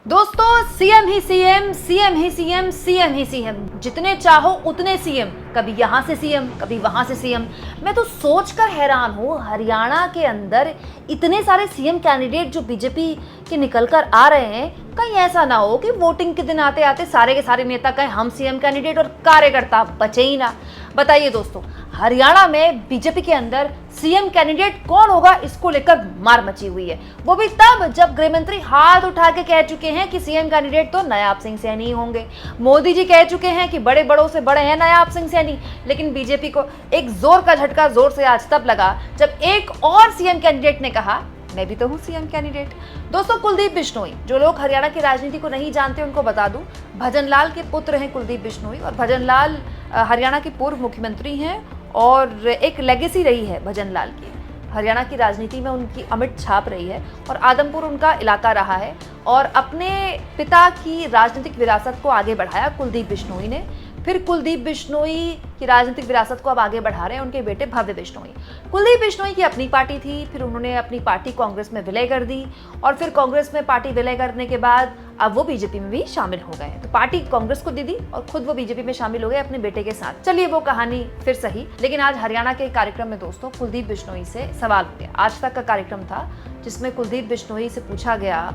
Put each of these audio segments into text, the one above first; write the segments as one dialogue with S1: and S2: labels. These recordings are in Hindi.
S1: दोस्तों सीएम ही सीएम, सीएम ही सीएम, सीएम ही सीएम, जितने चाहो उतने सीएम, कभी यहाँ से सीएम कभी वहां से सीएम। मैं तो सोचकर हैरान हूँ, हरियाणा के अंदर इतने सारे सीएम कैंडिडेट जो बीजेपी के निकल कर आ रहे हैं, कहीं ऐसा ना हो कि वोटिंग के दिन आते आते सारे के सारे नेता कहें हम सीएम कैंडिडेट और कार्यकर्ता बचे ही ना। बताइए दोस्तों, हरियाणा में बीजेपी के अंदर सीएम कैंडिडेट कौन होगा, इसको लेकर मार मची हुई है। वो भी तब जब गृहमंत्री हाथ उठा के कह चुके हैं कि सीएम कैंडिडेट तो नायाब सिंह सैनी होंगे। मोदी जी कह चुके हैं कि बड़े बड़ों से बड़े हैं नायाब सिंह सैनी। लेकिन बीजेपी को एक जोर का झटका जोर से आज तब लगा जब एक और सीएम कैंडिडेट ने कहा मैं भी तो हूँ सीएम कैंडिडेट। दोस्तों, कुलदीप बिश्नोई, जो लोग हरियाणा की राजनीति को नहीं जानते उनको बता दूं, भजनलाल के पुत्र हैं कुलदीप बिश्नोई। और भजनलाल हरियाणा के पूर्व मुख्यमंत्री हैं और एक लेगेसी रही है भजनलाल की, हरियाणा की राजनीति में उनकी अमिट छाप रही है और आदमपुर उनका इलाका रहा है। और अपने पिता की राजनीतिक विरासत को आगे बढ़ाया कुलदीप बिश्नोई ने। फिर कुलदीप बिश्नोई की राजनीतिक विरासत को अब आगे बढ़ा रहे हैं उनके बेटे भव्य बिश्नोई। कुलदीप बिश्नोई की अपनी पार्टी थी, फिर उन्होंने अपनी पार्टी कांग्रेस में विलय कर दी और फिर कांग्रेस में पार्टी विलय करने के बाद अब वो बीजेपी में भी शामिल हो गए। तो पार्टी कांग्रेस को दे दी और खुद वो बीजेपी में शामिल हो गए अपने बेटे के साथ। चलिए वो कहानी फिर सही, लेकिन आज हरियाणा के कार्यक्रम में दोस्तों कुलदीप बिश्नोई से सवाल हो गया। आज तक का कार्यक्रम था जिसमें कुलदीप बिश्नोई से पूछा गया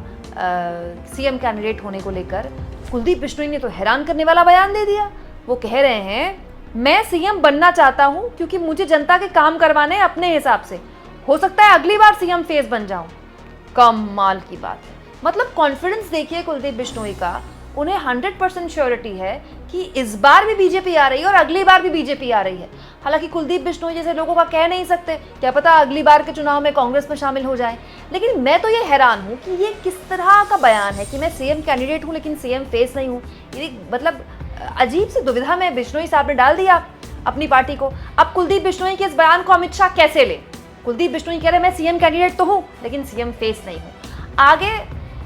S1: सीएम कैंडिडेट होने को लेकर। कुलदीप बिश्नोई ने तो हैरान करने वाला बयान दे दिया। वो कह रहे हैं मैं सीएम बनना चाहता हूं क्योंकि मुझे जनता के काम करवाने हैं अपने हिसाब से, हो सकता है अगली बार सीएम फेस बन जाऊं। कमाल की बात है, मतलब कॉन्फिडेंस देखिए कुलदीप बिश्नोई का। उन्हें 100% श्योरिटी है कि इस बार भी बीजेपी आ रही है और अगली बार भी बीजेपी आ रही है। हालांकि कुलदीप बिश्नोई जैसे लोगों का कह नहीं सकते, क्या पता अगली बार के चुनाव में कांग्रेस में शामिल हो जाए। लेकिन मैं तो ये हैरान हूं कि ये किस तरह का बयान है कि मैं सीएम कैंडिडेट हूं लेकिन सीएम फेस नहीं हूं। ये मतलब अजीब सी दुविधा में बिश्नोई साहब ने डाल दिया अपनी पार्टी को। अब कुलदीप बिश्नोई के इस बयान को अमित शाह कैसे ले? कुलदीप बिश्नोई कह रहे मैं सीएम कैंडिडेट तो हूं लेकिन सीएम फेस नहीं हूं। आगे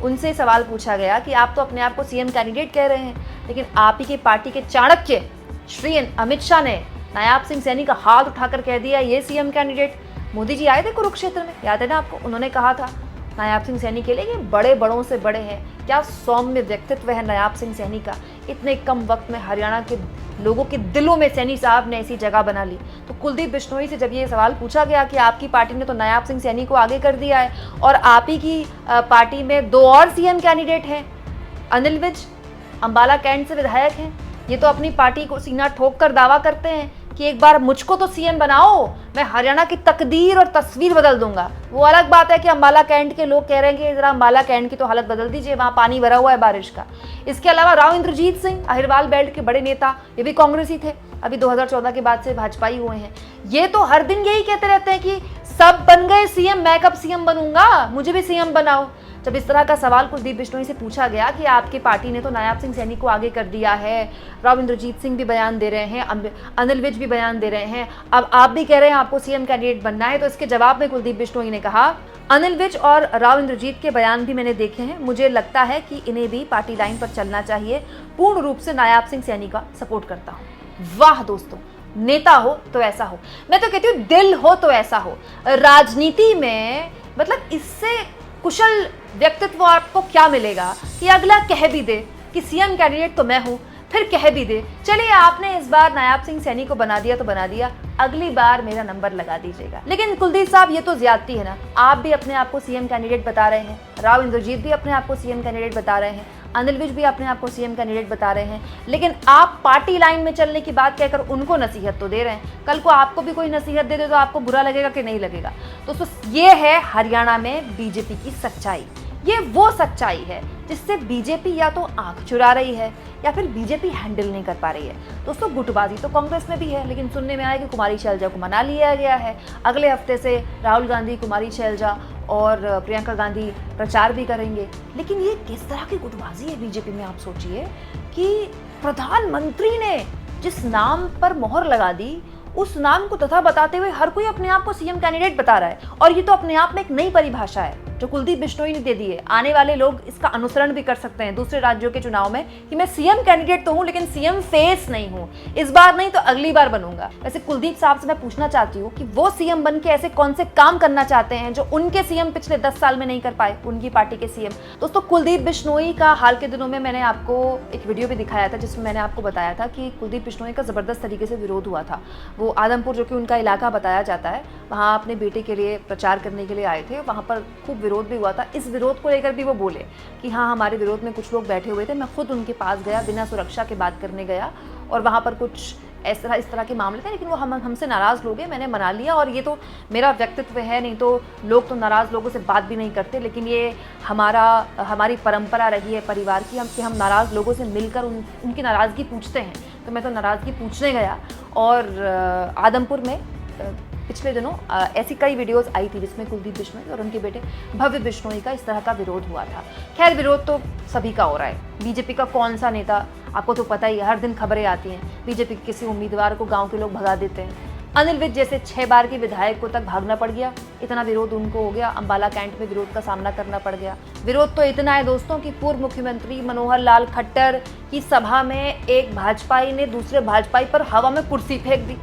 S1: उनसे सवाल पूछा गया कि आप तो अपने आप को सीएम कैंडिडेट कह रहे हैं, लेकिन आप ही के पार्टी के चाणक्य श्री अमित शाह ने नायाब सिंह सैनी का हाथ उठाकर कह दिया ये सीएम कैंडिडेट। मोदी जी आए थे कुरुक्षेत्र में, याद है ना आपको? उन्होंने कहा था नायाब सिंह सैनी के लिए ये बड़े बड़ों से बड़े हैं। क्या सौम्य व्यक्तित्व है नायाब सिंह सैनी का। इतने कम वक्त में हरियाणा के लोगों के दिलों में सैनी साहब ने ऐसी जगह बना ली। तो कुलदीप बिश्नोई से जब ये सवाल पूछा गया कि आपकी पार्टी ने तो नायाब सिंह सैनी को आगे कर दिया है और आप ही की पार्टी में दो और सीएम कैंडिडेट हैं, अनिल विज अंबाला कैंट से विधायक हैं, ये तो अपनी पार्टी को सीना ठोक कर दावा करते हैं कि एक बार मुझको तो सीएम बनाओ, मैं हरियाणा की तकदीर और तस्वीर बदल दूंगा। वो अलग बात है कि अंबाला कैंट के लोग कह रहे हैं कि जरा अंबाला कैंट की तो हालत बदल दीजिए, वहां पानी भरा हुआ है बारिश का। इसके अलावा राव इंद्रजीत सिंह अहिरवाल बेल्ट के बड़े नेता, ये भी कांग्रेसी थे, अभी 2014 के बाद से भाजपाई हुए हैं। ये तो हर दिन यही कहते रहते हैं कि सब बन गए सीएम, मैं कब सीएम बनूंगा, मुझे भी सीएम बनाओ। जब इस तरह का सवाल कुलदीप बिश्नोई से पूछा गया कि आपकी पार्टी ने तो नायाब सिंह सैनी को आगे कर दिया है, राव इंद्रजीत सिंह भी बयान दे रहे हैं, अनिल विज भी बयान दे रहे हैं, अब आप भी कह रहे हैं आपको सीएम कैंडिडेट बनना है, तो इसके जवाब में कुलदीप बिश्नोई ने कहा अनिल विज और राव इंद्रजीत के बयान भी मैंने देखे हैं, मुझे लगता है कि इन्हें भी पार्टी लाइन पर चलना चाहिए, पूर्ण रूप से नायाब सिंह सैनी का सपोर्ट करता हूँ। वाह दोस्तों, नेता हो तो ऐसा हो, मैं तो कहती हूँ दिल हो तो ऐसा हो। राजनीति में मतलब इससे कुशल व्यक्तित्व आपको क्या मिलेगा कि अगला कह भी दे कि सीएम कैंडिडेट तो मैं हूं, फिर कह भी दे चलिए आपने इस बार नायाब सिंह सैनी को बना दिया तो बना दिया, अगली बार मेरा नंबर लगा दीजिएगा। लेकिन कुलदीप साहब ये तो ज्यादती है ना, आप भी अपने आप को सीएम कैंडिडेट बता रहे हैं, राव इंद्रजीत भी अपने आप को सीएम कैंडिडेट बता रहे हैं, अनिल विज भी अपने आप को सीएम कैंडिडेट बता रहे हैं, लेकिन आप पार्टी लाइन में चलने की बात कहकर उनको नसीहत तो दे रहे हैं। कल को आपको भी कोई नसीहत दे दे तो आपको बुरा लगेगा कि नहीं लगेगा? तो ये है हरियाणा में बीजेपी की सच्चाई। ये वो सच्चाई है जिससे बीजेपी या तो आंख चुरा रही है या फिर बीजेपी हैंडल नहीं कर पा रही है। दोस्तों, गुटबाजी तो कांग्रेस में भी है, लेकिन सुनने में आया कि कुमारी शैलजा को मना लिया गया है। अगले हफ्ते से राहुल गांधी, कुमारी शैलजा और प्रियंका गांधी प्रचार भी करेंगे। लेकिन ये किस तरह की गुटबाजी है बीजेपी में, आप सोचिए कि प्रधानमंत्री ने जिस नाम पर मोहर लगा दी उस नाम को तथा बताते हुए हर कोई अपने आप को सीएम कैंडिडेट बता रहा है। और ये तो अपने आप में एक नई परिभाषा है जो कुलदीप बिश्नोई ने दे दी है। आने वाले लोग इसका अनुसरण भी कर सकते हैं दूसरे राज्यों के चुनाव में कि मैं सीएम कैंडिडेट तो हूं लेकिन सीएम फेस नहीं हूं, इस बार नहीं तो अगली बार बनूंगा। वैसे कुलदीप साहब से मैं पूछना चाहती हूँ कि वो सीएम बन के ऐसे कौन से काम करना चाहते हैं जो उनके सीएम पिछले 10 साल में नहीं कर पाए, उनकी पार्टी के सीएम। दोस्तों, कुलदीप बिश्नोई का हाल के दिनों में मैंने आपको एक वीडियो भी दिखाया था जिसमें मैंने आपको बताया था कि कुलदीप बिश्नोई का ज़बरदस्त तरीके से विरोध हुआ था। वो आदमपुर, जो कि उनका इलाका बताया जाता है, वहाँ अपने बेटे के लिए प्रचार करने के लिए आए थे। वहाँ पर खूब विरोध भी हुआ था। इस विरोध को लेकर भी वो बोले कि हाँ, हमारे विरोध में कुछ लोग बैठे हुए थे, मैं खुद उनके पास गया, बिना सुरक्षा के बात करने गया और वहाँ पर कुछ इस तरह के मामले थे, लेकिन वो हमसे नाराज़ लोग हैं, मैंने मना लिया। और ये तो मेरा व्यक्तित्व है, नहीं तो लोग तो नाराज़ लोगों से बात भी नहीं करते, लेकिन ये हमारी परंपरा रही है परिवार की कि हम नाराज़ लोगों से मिलकर उनकी नाराज़गी पूछते हैं। तो मैं तो नाराज़गी पूछने गया और आदमपुर में पिछले दिनों ऐसी कई वीडियोस आई थी जिसमें कुलदीप बिश्नोई और उनके बेटे भव्य बिश्नोई का इस तरह का विरोध हुआ था। खैर, विरोध तो सभी का हो रहा है। बीजेपी का कौन सा नेता, आपको तो पता ही है, हर दिन खबरें आती हैं, बीजेपी के किसी उम्मीदवार को गांव के लोग भगा देते हैं। अनिल विज जैसे 6 बार के विधायक को तक भागना पड़ गया, इतना विरोध उनको हो गया। अंबाला कैंट में विरोध का सामना करना पड़ गया। विरोध तो इतना है दोस्तों कि पूर्व मुख्यमंत्री मनोहर लाल खट्टर की सभा में एक भाजपाई ने दूसरे भाजपाई पर हवा में कुर्सी फेंक दी।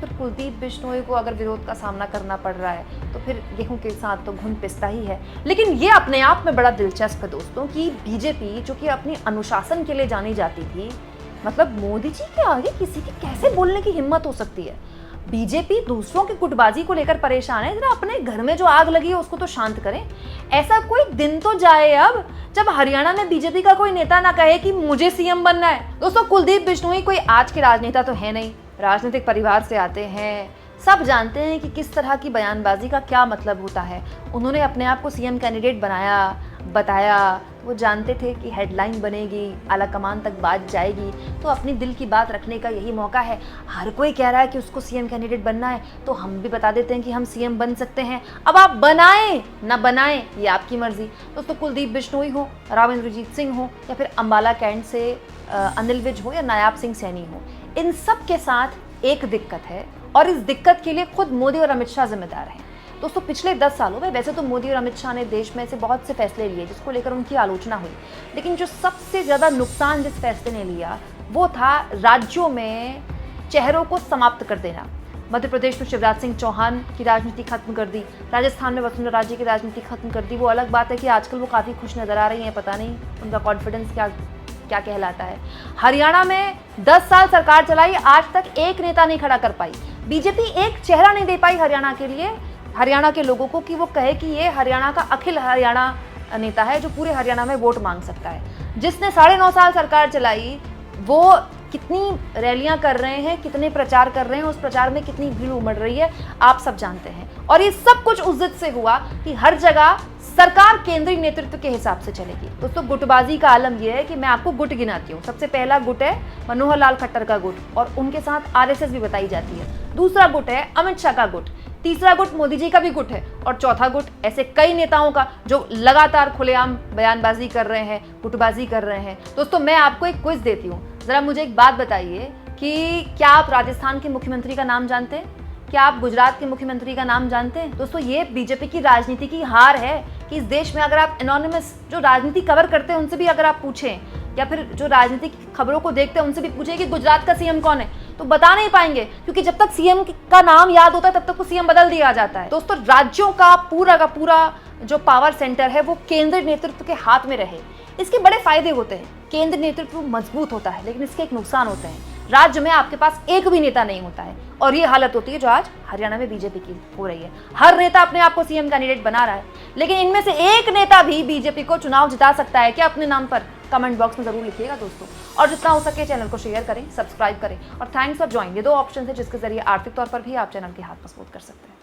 S1: फिर कुलदीप बिश्नोई को अगर विरोध का सामना करना पड़ रहा है तो फिर गेहूं के साथ तो घुन पिसता ही है। लेकिन ये अपने आप में बड़ा दिलचस्प है दोस्तों कि बीजेपी, जो कि अपनी अनुशासन के लिए जानी जाती थी, मतलब मोदी जी के आगे किसी की कैसे बोलने की हिम्मत हो सकती है। बीजेपी दूसरों की गुटबाजी को लेकर परेशान है, जरा अपने घर में जो आग लगी है उसको तो शांत करें। ऐसा कोई दिन तो जाए अब जब हरियाणा में बीजेपी का कोई नेता ना कहे कि मुझे सीएम बनना है। दोस्तों, कुलदीप बिश्नोई कोई आज के राजनेता तो है नहीं, राजनीतिक परिवार से आते हैं, सब जानते हैं कि किस तरह की बयानबाजी का क्या मतलब होता है। उन्होंने अपने आप को सीएम कैंडिडेट बताया, वो जानते थे कि हेडलाइन बनेगी, आला कमान तक बात जाएगी, तो अपनी दिल की बात रखने का यही मौका है। हर कोई कह रहा है कि उसको सीएम कैंडिडेट बनना है, तो हम भी बता देते हैं कि हम सीएम बन सकते हैं। अब आप बनाएं ना बनाएं, ये आपकी मर्जी। दोस्तों, कुलदीप बिश्नोई हो, राव इंद्रजीत सिंह हो, या फिर अंबाला कैंट से अनिल विज हो, या नायाब सिंह सैनी हो, इन सब के साथ एक दिक्कत है और इस दिक्कत के लिए खुद मोदी और अमित शाह जिम्मेदार हैं। दोस्तों, पिछले 10 सालों में वैसे तो मोदी और अमित शाह ने देश में ऐसे बहुत से फैसले लिए जिसको लेकर उनकी आलोचना हुई, लेकिन जो सबसे ज़्यादा नुकसान जिस फैसले ने लिया वो था राज्यों में चेहरों को समाप्त कर देना। मध्य प्रदेश में शिवराज सिंह चौहान की राजनीति खत्म कर दी, राजस्थान में वसुंधरा राजे की राजनीति खत्म कर दी। वो अलग बात है कि आजकल वो काफ़ी खुश नज़र आ रही हैं, पता नहीं उनका कॉन्फिडेंस क्या कहलाता है। हरियाणा में 10 साल सरकार चलाई, आज तक एक नेता नहीं खड़ा कर पाई। बीजेपी एक चेहरा नहीं दे पाई हरियाणा के लिए, हरियाणा के लोगों को, कि वो कहे कि ये हरियाणा का अखिल हरियाणा नेता है जो पूरे हरियाणा में वोट मांग सकता है। जिसने 9.5 साल सरकार चलाई वो कितनी रैलियां कर रहे हैं, कितने प्रचार कर रहे हैं, उस प्रचार में कितनी भीड़ उमड़ रही है, आप सब जानते हैं। और ये सब कुछ उस जिद से हुआ कि हर जगह सरकार केंद्रीय नेतृत्व के हिसाब से चलेगी। दोस्तों, गुटबाजी का आलम यह है कि मैं आपको गुट गिनाती हूँ। सबसे पहला गुट है मनोहर लाल खट्टर का गुट, और उनके साथ आरएसएस भी बताई जाती है। दूसरा गुट है अमित शाह का गुट, तीसरा गुट मोदी जी का भी गुट है, और चौथा गुट ऐसे कई नेताओं का जो लगातार खुलेआम बयानबाजी कर रहे हैं, गुटबाजी कर रहे हैं। दोस्तों, मैं आपको एक क्विज देती हूँ, जरा मुझे एक बात बताइए कि क्या आप राजस्थान के मुख्यमंत्री का नाम जानते हैं? क्या आप गुजरात के मुख्यमंत्री का नाम जानते हैं? दोस्तों, ये बीजेपी की राजनीति की हार है कि इस देश में अगर आप एनोनिमस जो राजनीति कवर करते हैं उनसे भी अगर आप पूछें, या फिर जो राजनीतिक खबरों को देखते हैं उनसे भी पूछें कि गुजरात का सीएम कौन है, तो बता नहीं पाएंगे, क्योंकि जब तक सीएम का नाम याद होता है तब तक वो सीएम बदल दिया जाता है। दोस्तों, राज्यों का पूरा जो पावर सेंटर है वो केंद्रीय नेतृत्व के हाथ में रहे, इसके बड़े फायदे होते हैं। केंद्रीय नेतृत्व मजबूत होता है, लेकिन इसके एक नुकसान होते हैं। राज्य में आपके पास एक भी नेता नहीं होता है, और ये हालत होती है जो आज हरियाणा में बीजेपी की हो रही है। हर नेता अपने आप को सीएम कैंडिडेट बना रहा है, लेकिन इनमें से एक नेता भी बीजेपी को चुनाव जिता सकता है क्या अपने नाम पर? कमेंट बॉक्स में जरूर लिखिएगा दोस्तों, और जितना हो सके चैनल को शेयर करें, सब्सक्राइब करें, और थैंक्स फॉर ज्वाइन। ये 2 ऑप्शन है जिसके जरिए आर्थिक तौर पर भी आप चैनल के हाथ मजबूत कर सकते हैं।